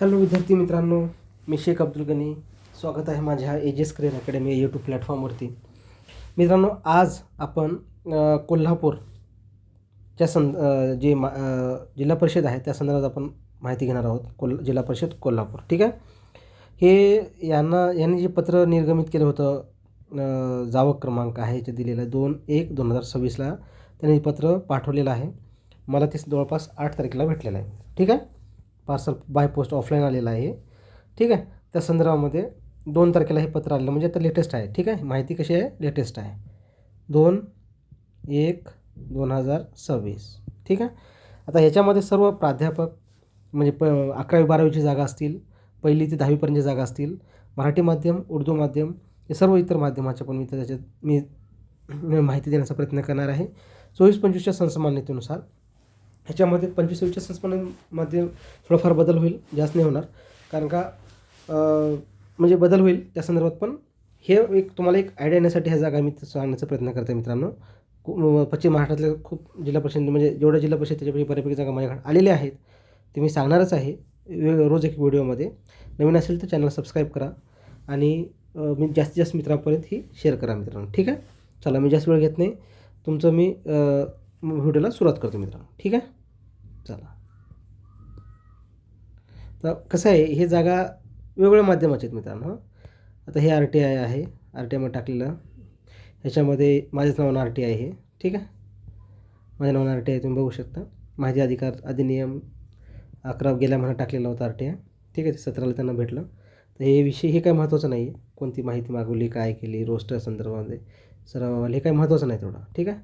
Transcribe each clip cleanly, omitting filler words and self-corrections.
Hello विद्यार्थी मित्रांनो, मी शेख अब्दुल गनी. स्वागत आहे माझ्या एजेस करिअर अकॅडमी यूट्यूब प्लॅटफॉर्मवरती. मित्रांनो, आज आपण कोल्हापूरच्या जिल्हा परिषद आहे त्या संदर्भात आपण माहिती घेणार आहोत. जिल्हा परिषद कोल्हापूर. ठीक आहे. हे यांनी जे पत्र निर्गमित केलं होतं, जावक क्रमांक आहे याच्यात दिलेला आहे 2/1/2026 त्यांनी पत्र पाठवलेलं आहे. मला ते जवळपास 8 तारखेला भेटलेलं आहे. ठीक आहे. पार्सल बाय पोस्ट ऑफलाईन आलेलं आहे. ठीक आहे. त्या संदर्भामध्ये 2 तारखेला हे पत्र आलेलं, म्हणजे आता लेटेस्ट आहे. ठीक आहे. माहिती कशी आहे? लेटेस्ट आहे. 2/1/2026. ठीक आहे. आता ह्याच्यामध्ये सर्व प्राध्यापक म्हणजे 11वी-12वीची जागा असतील, 1ली ते 10वीपर्यंतची जागा असतील, मराठी माध्यम, उर्दू माध्यम, हे सर्व इतर माध्यमाच्या पण मी माहिती देण्याचा प्रयत्न करणार आहे. 24-25च्या संसमान्यतेनुसार ह्याच्यामध्ये 25-26च्या संसमान्यमध्ये थोडाफार बदल होईल, जास्त नाही होणार. कारण का म्हणजे बदल होईल त्या संदर्भात, पण हे तुम्हाला एक आयडिया येण्यासाठी ह्या जागा मी सांगण्याचा प्रयत्न करतो मित्रांनो. पश्चिम महाराष्ट्रातल्या खूप जिल्हा परिषद, म्हणजे जेवढ्या जिल्हा परिषद त्याच्यापैकी बऱ्यापैकी जागा माझ्याकडे आलेल्या आहेत, ते मी सांगणारच आहे रोज एक व्हिडिओमध्ये. नवीन असेल तर चॅनल सबस्क्राईब करा आणि मी जास्तीत जास्त मित्रांपर्यंत ही शेअर करा मित्रांनो. ठीक आहे. चला, मी जास्त वेळ घेत नाही, तुमचं मी व्हिडिओला सुरुवात करतो मित्रांनो. ठीक आहे. चला, तर कसं आहे, हे जागा वेगवेगळ्या माध्यमाचे आहेत मित्रांनो. आता हे RTI आहे, RTIमध्ये टाकलेलं. ह्याच्यामध्ये माझ्याच नावानं RTI आहे. ठीक आहे. माझ्या नावानं RTI तुम्ही बघू शकता. माहिती अधिकार अधिनियम 11 गेल्या महिन्यात टाकलेला होता RTI. ठीक आहे. 17ला त्यांना भेटलं. तर हे विषय हे काही महत्त्वाचं नाही आहे, कोणती माहिती मागवली, काय केली, रोस्टर संदर्भामध्ये सरावाला, हे काही महत्त्वाचं नाही तेवढं. ठीक आहे.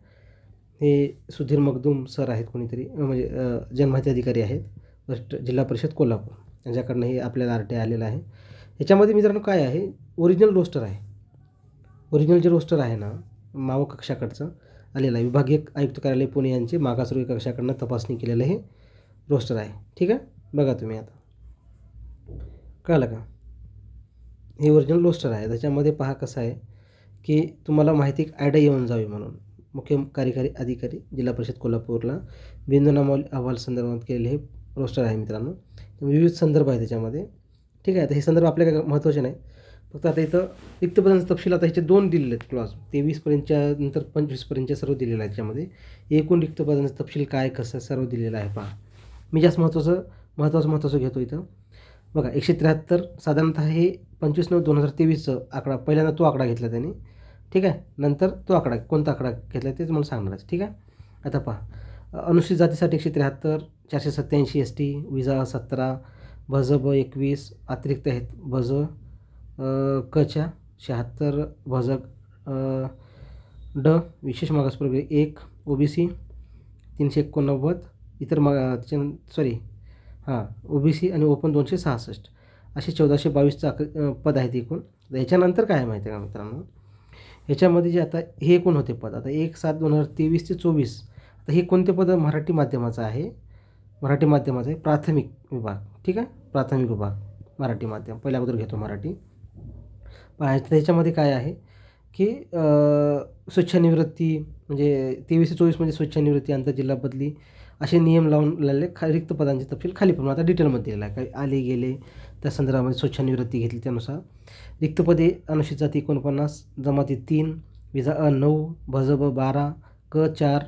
हे सुधीर मगदूम सर आहेत, कोणीतरी म्हणजे जनमाहिती अधिकारी आहेत, जिल्हा परिषद कोल्हापूर, यांच्याकडनं हे आपल्याला RTI आलेलं आहे. ह्याच्यामध्ये मित्रांनो काय आहे, ओरिजिनल रोस्टर आहे. ओरिजिनल जे रोस्टर आहे ना, मावळ कक्षाकडचं आलेलं आहे. विभागीय आयुक्त कार्यालय पुणे यांचे मागासवर्गीय कक्षाकडनं तपासणी केलेलं हे रोस्टर आहे. ठीक आहे. बघा तुम्ही आता कळलं का, हे ओरिजिनल रोस्टर आहे. त्याच्यामध्ये पहा कसं आहे की तुम्हाला माहिती एक आयडिया येऊन जावी म्हणून मुख्य कार्यकारी अधिकारी जिल्हा परिषद कोल्हापूरला बिंदूनामा अहवाल संदर्भात केलेले हे रोस्टर आहे मित्रांनो. विविध संदर्भ आहे त्याच्यामध्ये. ठीक आहे. आता हे संदर्भ आपल्या काय महत्त्वाचे नाही, फक्त आता इथं रिक्त पदांचा तपशील आता ह्याचे 2 दिलेले आहेत क्लॉज. 23पर्यंतच्या नंतर 25पर्यंतच्या सर्व दिलेलं आहे. त्याच्यामध्ये एकूण रिक्त पदांचा तपशील काय कसं सर्व दिलेलं आहे. पहा, मी जास्त महत्त्वाचं घेतो इथं. बघा, 173 साधारणतः हे 25/9/2023चं आकडा, पहिल्यांदा तो आकडा घेतला त्यांनी. ठीक आहे. नंतर तो आकडा, कोणता आकडा घेतला ते तुम्हाला सांगणार आहे. ठीक आहे. आता पहा, अनुसूचित जातीसाठी 173, 487 ST, विजा 17, भज-ब 21, अतिरिक्त आहेत भज कच्या 76, भज ड विशेष मागासप्रवर्ग 1, OBC 389, इतर OBC आणि ओपन 266, असे 1422 पद आहेत एकूण. ह्याच्यानंतर काय आहे माहिती आहे का मित्रांनो, ह्याच्यामध्ये जे आता हे एकूण होते पद, आता 1/7/2023 ते 24, आता हे कोणते पद? मराठी माध्यमाचं आहे. मराठी माध्यमाचं आहे, प्राथमिक विभाग. ठीक आहे. प्राथमिक विभाग मराठी माध्यम, पहिल्या अगोदर घेतो मराठी. ह्याच्यामध्ये काय आहे की स्वच्छानिवृत्ती, म्हणजे 23 ते 24 म्हणजे स्वच्छानिवृत्ती, आंतरजिल्हा बदली, असे नियम लावलेले रिक्त पदांचे तपशील खाली पण आता डिटेलमध्ये दिलेला आहे. काही आले गेले त्या संदर्भामध्ये स्वच्छानिवृत्ती घेतली त्यानुसार. रिक्त पदे अनुसूचित जाती 49, जमाती 3, विजा 9, भज-ब 12, क 4.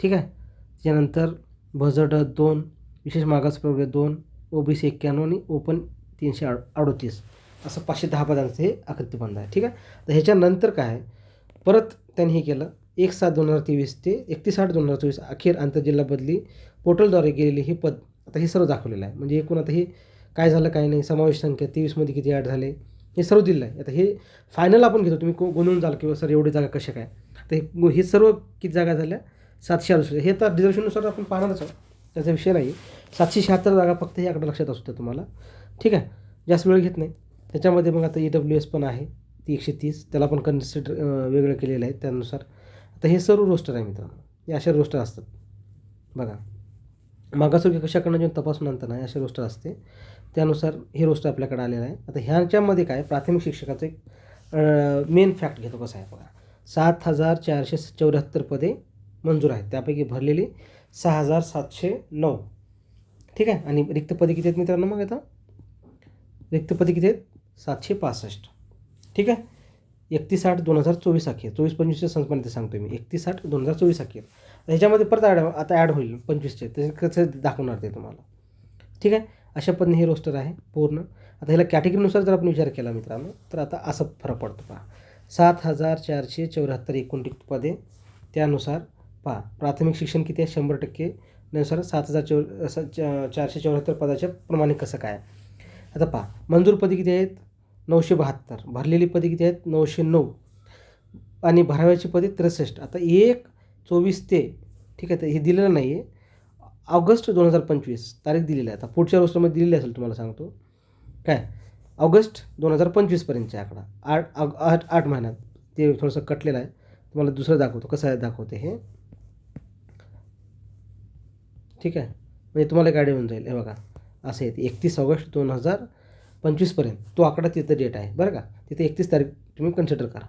ठीक आहे. त्याच्यानंतर भज-ड 2, विशेष मागासप्रवर्ग 2, OBC 91 आणि ओपन 338, असं 510 पदांचं हे आकृती बंध आहे. ठीक आहे. तर ह्याच्यानंतर काय आहे, परत त्यांनी हे केलं 1/7/2023 ते 31/8/2024 अखेर आंतरजिल्हा बदली पोर्टलद्वारे गेलेले हे पद, आता हे सर्व दाखवलेलं आहे. म्हणजे एकूण आता हे काय झालं काय नाही, समावेश संख्या 23मध्ये किती ॲड झाले हे सर्व दिलेलं आहे. आता हे फायनल आपण घेतो, तुम्ही गोंधळून जाल किंवा सर एवढी जागा कशा काय, तर हे सर्व किती जागा झाल्या 768. हे तर रिझर्वेशननुसार आपण पाहणारच आहोत, त्याचा विषय नाही. 776 जागा फक्त हे आकडा लक्षात असू द्या तुम्हाला. ठीक आहे. जास्त वेळ घेत नाही. त्याच्यामध्ये मग आता EWS पण आहे, ती 130, त्याला पण कन्सिडर वेगळं केलेलं आहे त्यानुसार. आता हे सर्व रोस्टर आहे मित्रांनो, हे अशा रोस्टर असतात. बघा, मागासवर्गीय कशाकडनं जेव्हा तपासून आणतं ना, अशा रोस्टर असते, त्यानुसार हे रोस्टर आपल्याकडे आलेलं आहे. आता ह्याच्यामध्ये काय, प्राथमिक शिक्षकाचं एक मेन फॅक्ट घेतो कसं आहे बघा. 7,474 पदे मंजूर आहेत, त्यापैकी भरलेली 6,709. ठीक आहे. आणि रिक्त पदे किती आहेत मित्रांनो, मग आता रिक्त पदे किती आहेत? 765. ठीक आहे. 31/8/2024 अखेर, 24-25च्या संकल्पनेत सांगतो मी. 31/8/2024 अखेर. ह्याच्यामध्ये परत आता ॲड होईल 25चे, ते कसं दाखवणार ते तुम्हाला. ठीक आहे. अशा पद्धतीने हे रोस्टर आहे पूर्ण. आता ह्याला कॅटेगरीनुसार जर आपण विचार केला मित्रांनो, तर आता असा फरक पडतो पहा. 7,474 एकूण रिक्त पदे. त्यानुसार पहा, प्राथमिक शिक्षण किती आहे? 100% नुसार 7,474 पदाच्या प्रमाणे कसं काय. आता पहा, मंजूर पदे किती आहेत? 972. भरलेली पदे किती आहेत? 909. आणि भराव्याची पदे 63. आता 1/24 ते, ठीक आहे, तर हे दिलेलं नाही आहे. ऑगस्ट 2025 तारीख दिलेली आहे. आता पुढच्या रोस्टरमध्ये दिलेली असेल, तुम्हाला सांगतो काय, ऑगस्ट 2025पर्यंतचा आकडा. 8 महिन्यात ते थोडंसं कटलेलं आहे. तुम्हाला दुसरं दाखवतो, कसं आहे दाखवते हे. ठीक आहे, म्हणजे तुम्हाला एक आयडिया होऊन जाईल. हे बघा, असं येते 31 ऑगस्ट 2025पर्यंत तो आकडा तिथं डेट आहे बरं का. तिथे 31 तारीख तुम्ही कन्सिडर करा.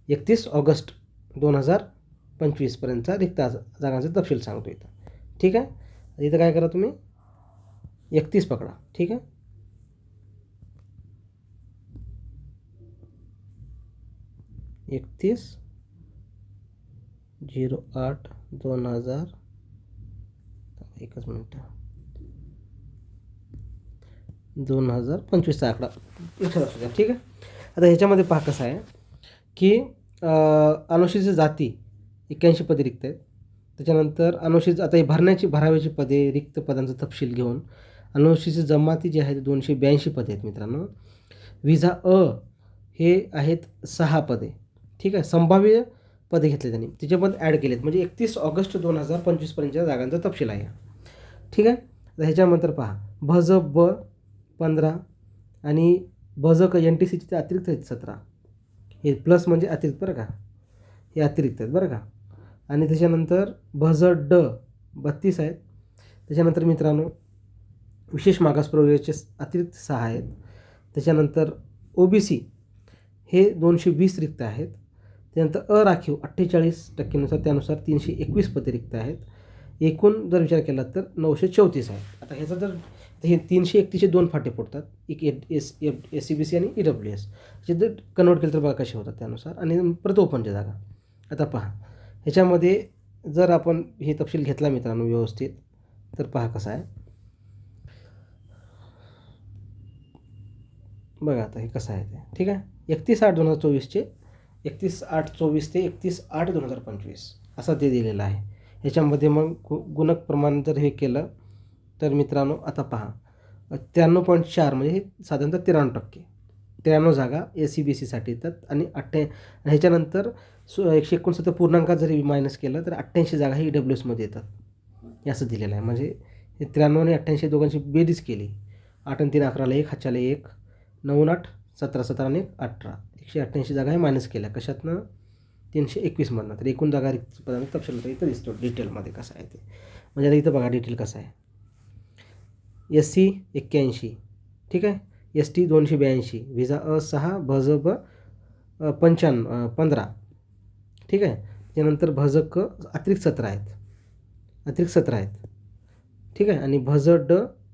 31 ऑगस्ट 2025पर्यंतचा रिक्त जागांचा तपशील सांगतो इथं. ठीक आहे. इथं काय करा तुम्ही, 31 पकडा. ठीक आहे. 31/08/2000, एकच मिनिट, 2025चा आकडा लक्षात असू द्या. ठीक आहे. आता ह्याच्यामध्ये पहा कसं आहे की अनुसूचित जाती 81 पदे रिक्त आहेत. त्याच्यानंतर अनुसूचित, आता हे भराव्याची पदे, रिक्त पदांचा तपशील घेऊन अनुसूचित जमाती जे आहेत 282 पदे आहेत मित्रांनो. विजा अ हे आहेत 6 पदे. ठीक आहे. संभाव्य पदे घेतले त्यांनी, त्याच्यामध्ये ॲड केलेत, म्हणजे 31 ऑगस्ट 2025पर्यंतच्या जागांचा तपशील आहे. ठीक आहे. तर ह्याच्यानंतर पहा, भज ब 15 आणि भज क NTCचे अतिरिक्त आहेत 17. हे प्लस म्हणजे अतिरिक्त बरं का, हे अतिरिक्त आहेत बरं का. आणि त्याच्यानंतर भज ड 32 आहेत. त्याच्यानंतर मित्रांनो विशेष मागास प्रवर्गाचे अतिरिक्त 6 आहेत. त्याच्यानंतर OBC हे 220 रिक्त आहेत. त्यानंतर अराखीव 48% त्यानुसार 321 पदे रिक्त आहेत. एकूण जर विचार केला तर 934 आहे. आता ह्याचा जर हे 331चे 2 फाटे पडतात, एक SCBC आणि EWS. जे जर कन्वर्ट केलं तर बघा कसे होतात त्यानुसार. आणि परत ओपनच्या जागा. आता पहा, ह्याच्यामध्ये जर आपण हे तपशील घेतला मित्रांनो व्यवस्थित, तर पहा कसं आहे बघा. आता हे कसं आहे ते. ठीक आहे. 31/8/2024चे 31/8/24 ते 31/8/2025 असं ते दिलेलं आहे. ह्याच्यामध्ये मग गुणक प्रमाण जर हे केलं तर मित्रांनो, आता पहा 93.4 म्हणजे हे साधारणतः 93%. 93 जागा SCBCसाठी येतात. आणि ह्याच्यानंतर 169 पूर्णांकात जरी मायनस केलं तर 88 जागा ही EWSमध्ये येतात. हे असं दिलेलं आहे. म्हणजे हे 93 आणि 88 दोघांची बेरीज केली, 8 आणि 3 11ला 1, हातच्याला 1, 9 8 17 17 आणि 18, 188 जागा हे मायनस केल्या कशातनं, 321मधनं. तर एकूण जागा रिक्त पदांचा तपशील होता इथं दिसतो डिटेलमध्ये कसं आहे ते. म्हणजे आता इथं बघा डिटेल कसं आहे. SC 81, ठीक आहे. ST 282, विजा अ 6, भज ब 15, ठीक आहे. त्यानंतर भज क अतिरिक्त 17 आहेत, ठीक आहे. आणि भज ड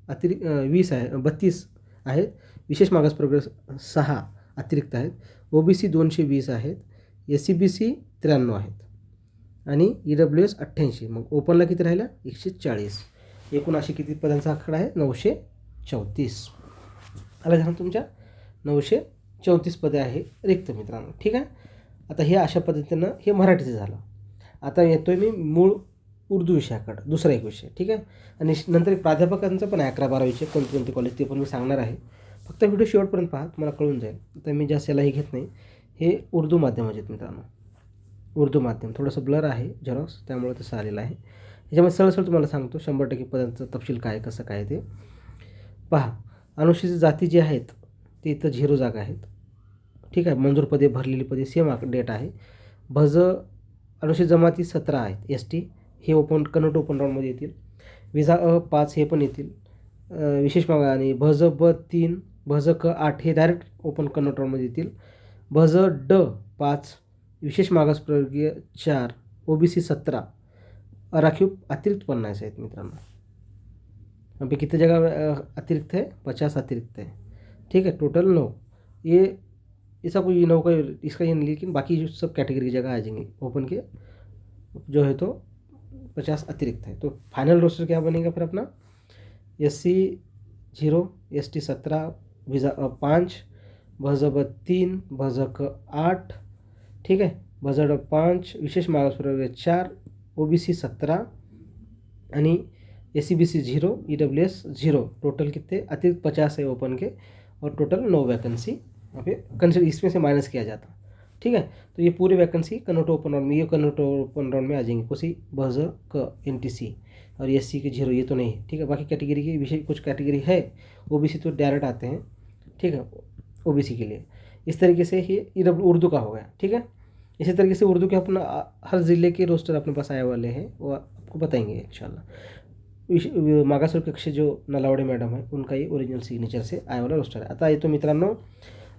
अतिरिक्त 20 आहे, 32 आहेत. विशेष मागास प्रवर्ग 6 अतिरिक्त आहेत. OBC 220 आहेत. SCBC 93 आहेत. आणि EWS 88. मग ओपनला किती राहिल्या? 140. एकूण अशी किती पदांचा आकडा आहे? 934. आलं झालं तुमच्या 934 पदे आहे रिक्त मित्रांनो. ठीक आहे. आता हे अशा पद्धतीनं हे मराठीचं झालं. आता येतोय मी मूळ उर्दू विषयाकडं, दुसरा एक विषय. ठीक आहे. आणि नंतर प्राध्यापकांचं पण आहे 11-12चे कोणते कॉलेज ते पण मी सांगणार आहे. फक्त व्हिडिओ शेवटपर्यंत पहा, तुम्हाला कळून जाईल. तर मी जास्त यालाही घेत नाही. हे उर्दू माध्यमाचे आहेत मित्रांनो, उर्दू माध्यम. थोडंसं ब्लर आहे झेरॉक्स, त्यामुळे तसं आलेलं आहे. ह्याच्यामध्ये सरळ तुम्हाला सांगतो 100% पदांचं तपशील काय कसं काय ते पहा. अनुसूचित जाती जे आहेत ते इथं 0 जागा आहेत. ठीक आहे. मंजूर पदे, भरलेली पदे सेम डेट आहे. भज अनुसूचित जमाती 17 आहेत. ST हे कन्वर्ट ओपन राऊंडमध्ये येतील. विजा अ 5 हे पण येतील विशेष मागा. आणि भज ब 3, भज क 8 हे डायरेक्ट ओपन कन्वर्ट राऊंडमध्ये येतील. भज ड 5 विशेष मागास प्रवर्गीय 4, OBC 17, राखीव अतिरिक्त 50 आहेत मित्रांनो. किती जागा अतिरिक्त आहे? 50 अतिरिक्त आहे. ठीक है, टोटल 9। ये ऐसा कोई 9 का इसका ये नहीं, लेकिन बाकी जो सब कैटेगरी की जगह आ जाएंगी ओपन के जो है तो 50 अतिरिक्त है। तो फाइनल रोस्टर क्या बनेगा फिर अपना, SC 0, ST 17, विजा 5, भजब 3, भजक 8, ठीक आहे, भजड 5, विशेष मागासवर्ग 4, OBC 17 आणि SCBC 0, EWS 0। टोटल कितने अतिरिक्त 50 है ओपन के, और टोटल 9 वैकेंसी यहाँ पे कंसिडर इसमें से माइनस किया जाता। ठीक है, तो ये पूरी वैकेंसी कन्वर्ट ओपन राउंड में, ये कन्वर्ट ओपन राउंड में आ जाएंगे। कोसी भज क NTC और SC के 0 ये तो नहीं है। ठीक है, बाकी कैटेगरी की विशेष कुछ कैटेगरी है, OBC तो डायरेक्ट आते हैं। ठीक है, OBC के लिए इस तरीके से ये उर्दू का हो गया। ठीक है, इसी तरीके से उर्दू के अपना हर ज़िले के रोस्टर अपने पास आए वाले हैं, वो आपको बताएंगे इंशाल्लाह। मागासवर्ग कक्ष जो नलावडे मॅडम आहे उनका ये ओरिजिनल सिग्नेचर से आया वाला रोस्टर आहे। आता येतो मित्रांनो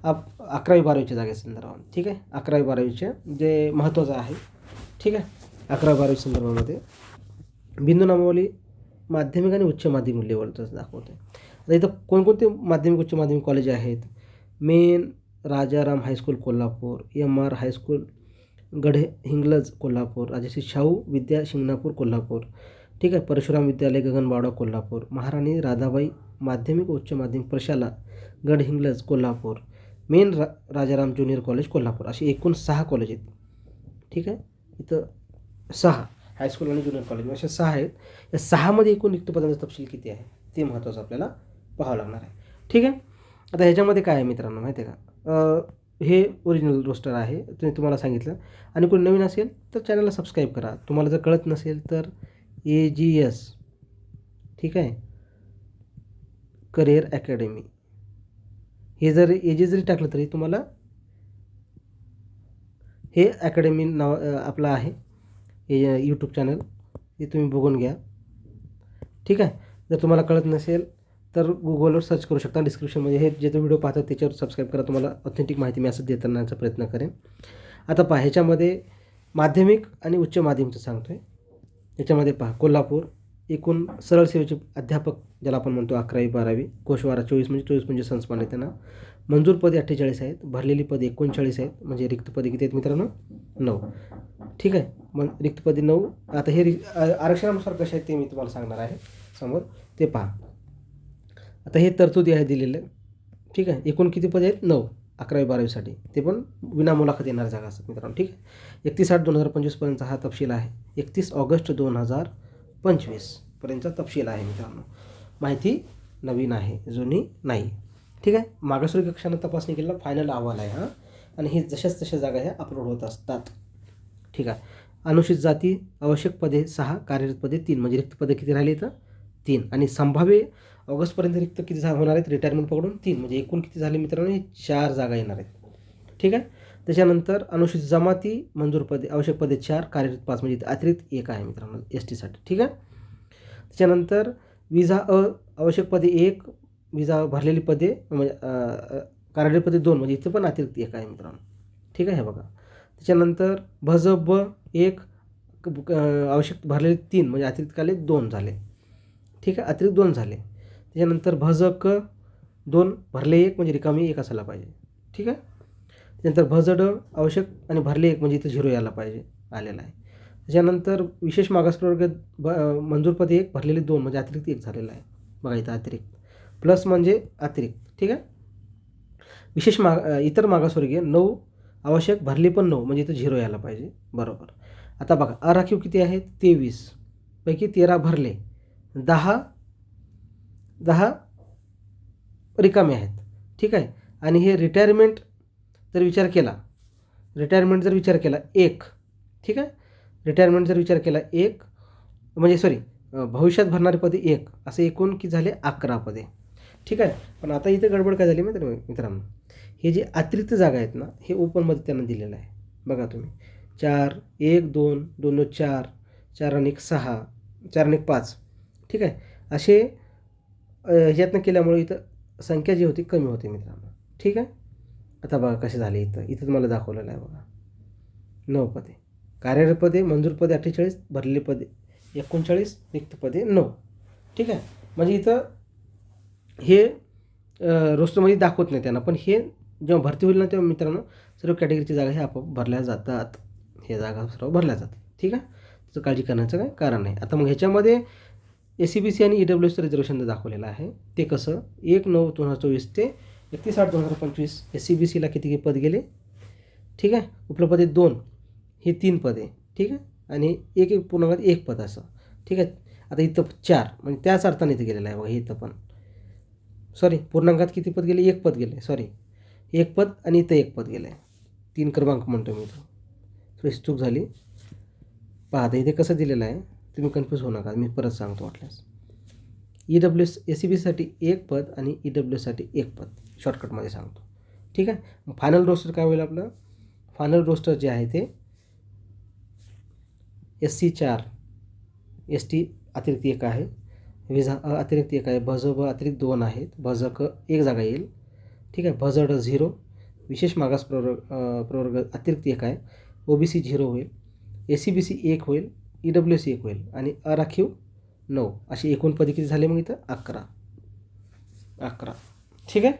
आप 11वी-12वीच्या जागेसंदर्भात। ठीक आहे, 11वी-12वीचे जे महत्त्वाचं आहे। ठीक आहे, 11वी-12वी संदर्भामध्ये बिंदू नामावली माध्यमिक आणि उच्च माध्यमिक लेवलचं दाखवते। आता इथं कोणकोणते माध्यमिक उच्च माध्यमिक कॉलेज आहेत, main Rajaram high school Kolhapur, MR high school Gadhinglaj Kolhapur, Rajarshi Shahu Vidya Shinganapur Kolhapur. ठीक आहे, परशुराम विद्यालय गगनबावडा कोल्हापूर, महाराणी राधाबाई माध्यमिक उच्च माध्यमिक प्रशाला Gadhinglaj Kolhapur, main Rajaram junior college Kolhapur, असे एकूण 6 कॉलेज आहेत। ठीक आहे, इथं 6 हायस्कूल आणि ज्युनियर कॉलेज असे 6 आहेत। या 6मध्ये एकूण रिक्त पदांचा तपशील किती आहे ते महत्त्वाचं आपल्याला पाहावं लागणार आहे। ठीक आहे, आता ह्याच्यामध्ये काय आहे मित्रांनो माहिती आहे का, हे ओरिजिनल रोस्टर आहे, तुम्हाला सांगितलं। आणि कोणी नवीन असेल तर चॅनलला सबस्क्राईब करा। तुम्हाला जर कळत नसेल तर AGS ठीक आहे करिअर अकॅडमी हे जर AGS जरी टाकलं तरी तुम्हाला हे अकॅडमी नाव आपलं आहे, हे यूट्यूब चॅनल, हे तुम्ही बघून घ्या। ठीक आहे, जर तुम्हाला कळत नसेल तर गुगलवर सर्च करू शकता, डिस्क्रिप्शनमध्ये हे जे व्हिडिओ पाहतात त्याच्यावर सबस्क्राईब करा, तुम्हाला ऑथेंटिक माहिती मी असं देतानाचा प्रयत्न करेन। आता पहा, ह्याच्यामध्ये माध्यमिक आणि उच्च माध्यमिकचं सांगतो आहे। याच्यामध्ये पहा, कोल्हापूर एकूण सरळ सेवेचे अध्यापक ज्याला आपण म्हणतो 11वी-12वी, कोशवारा 24 म्हणजे संस्मान आहे त्यांना, मंजूर पदे 48 आहेत, भरलेली पदे 39 आहेत, म्हणजे रिक्त पदे किती आहेत मित्रांनो 9। ठीक आहे, मग रिक्त पदे 9। आता हे आरक्षणानुसार कसे आहेत ते मी तुम्हाला सांगणार आहे समोर, ते पहा। आता हे तरतुदी आहे दिलेलं। ठीक आहे, एकूण किती पदे आहेत 9 11वी-12वीसाठी, ते पण विना मुलाखत येणाऱ्या जागा असतात मित्रांनो। ठीक आहे, 31/8/2025 पर्यंतचा हा तपशील आहे, 31 ऑगस्ट 2025 पर्यंतचा तपशील आहे मित्रांनो। माहिती नवीन आहे, जुनी नाही। ठीक आहे, मागासवर्गीय कक्षानं तपासणी केलेला फायनल अहवाल आहे हा, आणि हे जशाच तशा जागा ह्या अपलोड होत असतात। ठीक आहे, अनुसूचित जाती आवश्यक पदे 6, कार्यरत पदे 3, म्हणजे रिक्त पदे किती राहिली तर 3, आणि संभाव्य ऑगस्टपर्यंत रिक्त किती होणार आहेत रिटायरमेंट पकडून 3, म्हणजे एकूण किती झाले मित्रांनो, हे 4 जागा येणार आहेत। ठीक आहे, त्याच्यानंतर अनुसूचित जमाती मंजूर पदे आवश्यक पदे 4, कार्यरत 5, म्हणजे अतिरिक्त 1 आहे मित्रांनो STसाठी। ठीक आहे, त्याच्यानंतर विजा आवश्यक पदे 1, विजा भरलेली पदे म्हणजे कार्यरत पदे 2, म्हणजे इथे पण अतिरिक्त 1 आहे मित्रांनो। ठीक आहे, हे बघा। त्याच्यानंतर भजब 1 आवश्यक भरलेले 3, म्हणजे अतिरिक्त काले 2 झाले। ठीक आहे, अतिरिक्त 2 झाले। त्याच्यानंतर भजक 2 भरले 1, म्हणजे रिकामी 1 असायला पाहिजे। ठीक आहे, त्यानंतर भजड आवश्यक आणि भरले 1, म्हणजे इथं 0 यायला पाहिजे, आलेला आहे। त्याच्यानंतर विशेष मागास प्रवर्ग मंजूर पदे 1 भरलेले 2, म्हणजे अतिरिक्त 1 झालेला आहे बघा इथं, अतिरिक्त प्लस म्हणजे अतिरिक्त। ठीक आहे, विशेष इतर मागासवर्गीय 9 आवश्यक भरले पण 9, म्हणजे इथं 0 यायला पाहिजे बरोबर। आता बघा अराखीव किती आहेत 23 पैकी 13 भरले, 10 रिकामे आहेत। ठीक आहे, आणि हे रिटायरमेंट जर विचार केला 1, ठीक आहे, रिटायरमेंट जर विचार केला 1, म्हणजे भविष्यात भरणारे पदे 1, असे एकूण किती झाले 11 पदे। ठीक आहे, पण आता इथे गडबड काय झाली मित्रांनो, हे जे अतिरिक्त जागा आहेत ना, हे ओपनमध्ये त्यांना दिलेलं आहे बघा तुम्ही, 4 1 2 2 4 4 आणि 1 6 4 आणि 1 5। ठीक आहे, असे ह्यातनं केल्यामुळे इथं संख्या जी होती कमी होती मित्रांनो। ठीक आहे, आता बघा कसे झाले, इथं तुम्हाला दाखवलेलं आहे बघा, 9 पदे, कार्यरत पदे मंजूर पदे 48, भरलेले पदे 39, रिक्त पदे 9। ठीक आहे, म्हणजे इथं हे रोस्टरमध्ये दाखवत नाही त्यांना, पण हे जेव्हा भरती होईल ना तेव्हा मित्रांनो सर्व कॅटेगरीची जागा हे आपोआप भरल्या जातात. हे जागा सर्व भरल्या जातात. ठीक आहे, त्याचं काळजी करण्याचं काय कारण नाही. आता मग ह्याच्यामध्ये SCBC आणि EWS रिझर्वेशन दाखवलेलं आहे. ते कसं 1/9/2024 ते 31/8/2025 SCBCला किती पद गेले. ठीक आहे, उपलब्ध पदे 2, हे 3 पदे. ठीक आहे, आणि 1.1 पद असं. ठीक आहे, आता इथं 4 म्हणजे त्याच अर्थाने इथं गेलेलं आहे बघा. इथं पण सॉरी पूर्णांकात किती पद गेले, 1 पद गेले. सॉरी 1 पद आणि इथं 1 पद गेलं आहे. 3 क्रमांक म्हणतो मी इथं, थोडी चूक झाली. पहा आता इथे कसं दिलेलं आहे, तुम्ही कन्फ्यूज होऊ नका, मी परत सांगतो वाटल्यास. EWS SCBCसाठी 1 पद आणि EWSसाठी 1 पद शॉर्टकटमध्ये सांगतो. ठीक आहे, मग फायनल रोस्टर काय होईल आपलं. फायनल रोस्टर जे आहे ते SC 4, ST अतिरिक्त 1 आहे, विजा अतिरिक्त 1 आहे, भजब अतिरिक्त 2 आहेत, भजक 1 जागा येईल. ठीक आहे, भजड 0, विशेष मागास प्रवर्ग अतिरिक्त 1 आहे, OBC 0 होईल, SCBC 1 होईल, EWS 1 होईल आणि अराखीव 9. अशी एकूण पदे किती झाले मग इथं 11. ठीक आहे,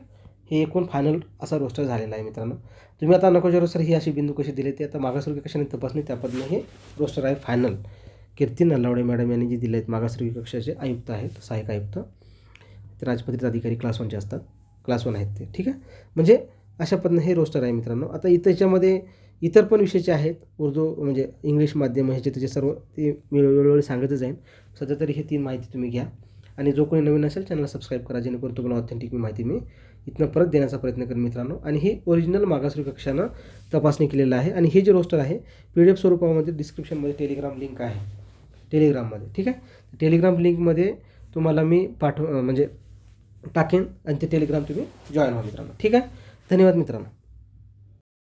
हे एकूण फायनल असा रोस्टर झालेला आहे मित्रांनो. तुम्ही आता नको रोस्टर ही अशी बिंदू कशी दिले ते आता मागासवर्गीय कक्षाने तपासणी त्या पद्धतीने हे रोस्टर आहे फायनल. कीर्ती नलावडे मॅडम यांनी जे दिले आहेत, मागासवर्गीय कक्षाचे आयुक्त आहेत, सहाय्यक आयुक्त, ते राजपत्रित अधिकारी क्लास 1चे असतात, क्लास 1 आहेत ते. ठीक आहे, म्हणजे अशा पद्धतीने हे रोस्टर आहे मित्रांनो. आता इथं याच्यामध्ये इतर पण विषयाचे आहेत, उर्दू म्हणजे इंग्लिश माध्यम ह्याचे त्याचे सर्व ते मी वेळोवेळी सांगतच जाईन. सध्या तरी हे 3 माहिती तुम्ही घ्या आणि जो कोणी नवीन असेल चॅनलला सबस्क्राईब करा, जेणेकरून तुम्हाला ऑथेंटिक माहिती मी इथनं परत देण्याचा प्रयत्न करेन मित्रांनो. आणि हे ओरिजिनल मागासवर्गीय कक्षानं तपासणी केलेलं आहे. आणि हे जे रोस्टर आहे PDF स्वरूपामध्ये डिस्क्रिप्शनमध्ये टेलिग्राम लिंक आहे टेलिग्राममध्ये. ठीक आहे, टेलिग्राम लिंकमध्ये तुम्हाला मी म्हणजे टाकेन आणि ते टेलिग्राम तुम्ही जॉईन व्हा मित्रांनो. ठीक आहे, धन्यवाद मित्रांनो.